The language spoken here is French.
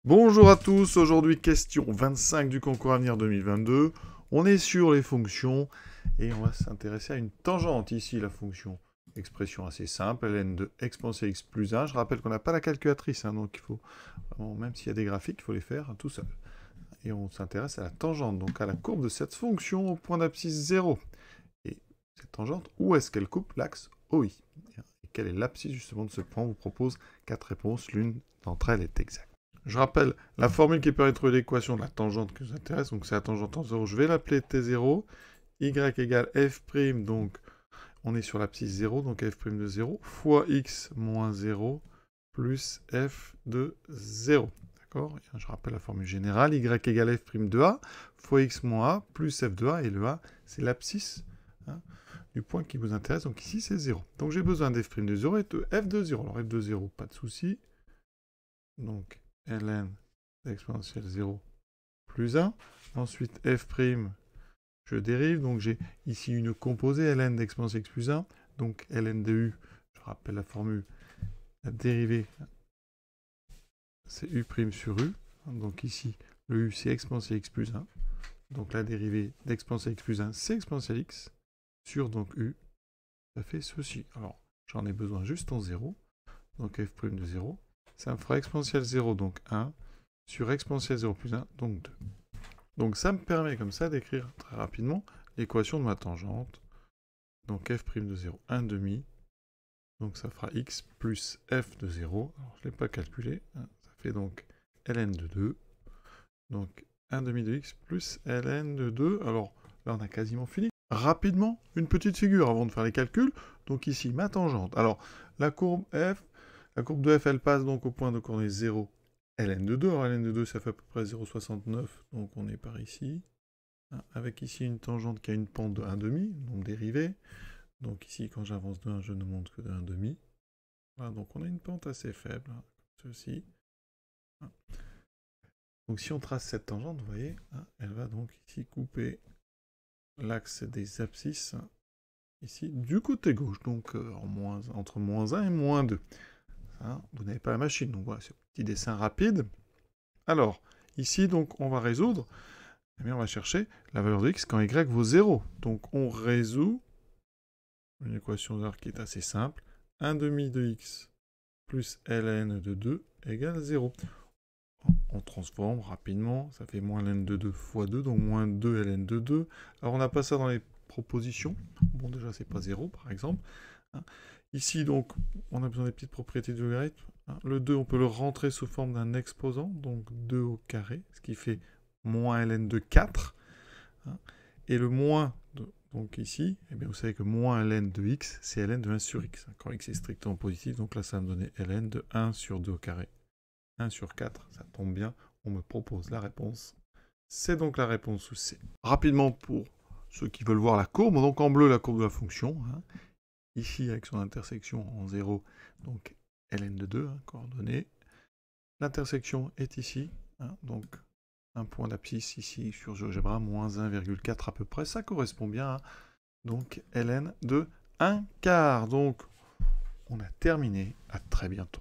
Bonjour à tous, aujourd'hui question 25 du concours Avenir 2022. On est sur les fonctions et on va s'intéresser à une tangente ici, la fonction. Expression assez simple, ln de exponentielle x plus 1. Je rappelle qu'on n'a pas la calculatrice, donc il faut, même s'il y a des graphiques, il faut les faire tout seul. Et on s'intéresse à la tangente, donc à la courbe de cette fonction au point d'abscisse 0. Et cette tangente, où est-ce qu'elle coupe l'axe OI? Et quel est l'abscisse justement de ce point? On vous propose 4 réponses, l'une d'entre elles est exacte. Je rappelle la formule qui permet de trouver l'équation de la tangente qui nous intéresse. Donc c'est la tangente en 0. Je vais l'appeler T0. Y égale f', donc on est sur l'abscisse 0, donc f' de 0, fois x moins 0 plus f de 0. D'accord? Je rappelle la formule générale. Y égale f' de a fois x moins a plus f de a. Et le a, c'est l'abscisse du point qui vous intéresse. Donc ici, c'est 0. Donc j'ai besoin d'f' de 0 et de f de 0. Alors f de 0, pas de souci. Donc ln exponentielle 0 plus 1. Ensuite, f', je dérive. Donc, j'ai ici une composée, ln d'exponentielle x plus 1. Donc, ln de u, je rappelle la formule, la dérivée, c'est u' sur u. Donc, ici, le u, c'est exponentielle x plus 1. Donc, la dérivée d'exponentielle x plus 1, c'est exponentielle x sur donc u. Ça fait ceci. Alors, j'en ai besoin juste en 0. Donc, f' de 0. Ça me fera exponentielle 0, donc 1. Sur exponentielle 0 plus 1, donc 2. Donc ça me permet comme ça d'écrire très rapidement l'équation de ma tangente. Donc f' de 0, 1 demi. Donc ça fera x plus f de 0. Alors je ne l'ai pas calculé. Ça fait donc ln de 2. Donc 1 demi de x plus ln de 2. Alors là on a quasiment fini. Rapidement, une petite figure avant de faire les calculs. Donc ici ma tangente. Alors la courbe de f elle passe donc au point de coordonnée 0. ln de 2, alors ln de 2 ça fait à peu près 0,69, donc on est par ici, avec ici une tangente qui a une pente de 1,5, donc dérivée, donc ici quand j'avance de 1 je ne monte que de 1,5, voilà, donc on a une pente assez faible, comme ceci. Donc si on trace cette tangente, vous voyez, elle va donc ici couper l'axe des abscisses, ici du côté gauche, donc entre moins 1 et moins 2. Vous n'avez pas la machine, donc voilà, c'est un petit dessin rapide. Alors, ici, donc, on va résoudre, eh bien, on va chercher la valeur de x quand y vaut 0. Donc, on résout une équation de qui est assez simple. 1 demi de x plus ln de 2 égale 0. On transforme rapidement, ça fait moins ln de 2 fois 2, donc moins 2 ln de 2. Alors, on n'a pas ça dans les propositions. Bon, déjà, c'est pas 0, par exemple. Ici, donc, on a besoin des petites propriétés du logarithme. Le 2, on peut le rentrer sous forme d'un exposant, donc 2 au carré, ce qui fait moins ln de 4. Et le moins, donc ici, eh bien, vous savez que moins ln de x, c'est ln de 1 sur x. Quand x est strictement positif, donc là, ça va me donner ln de 1 sur 2 au carré. 1 sur 4, ça tombe bien, on me propose la réponse. C'est donc la réponse sous C. Rapidement, pour ceux qui veulent voir la courbe, donc en bleu, la courbe de la fonction, ici avec son intersection en 0, donc ln de 2, coordonnée. L'intersection est ici, donc un point d'abscisse ici sur GeoGebra, moins 1,4 à peu près, ça correspond bien à donc ln de 1 quart. Donc on a terminé, à très bientôt.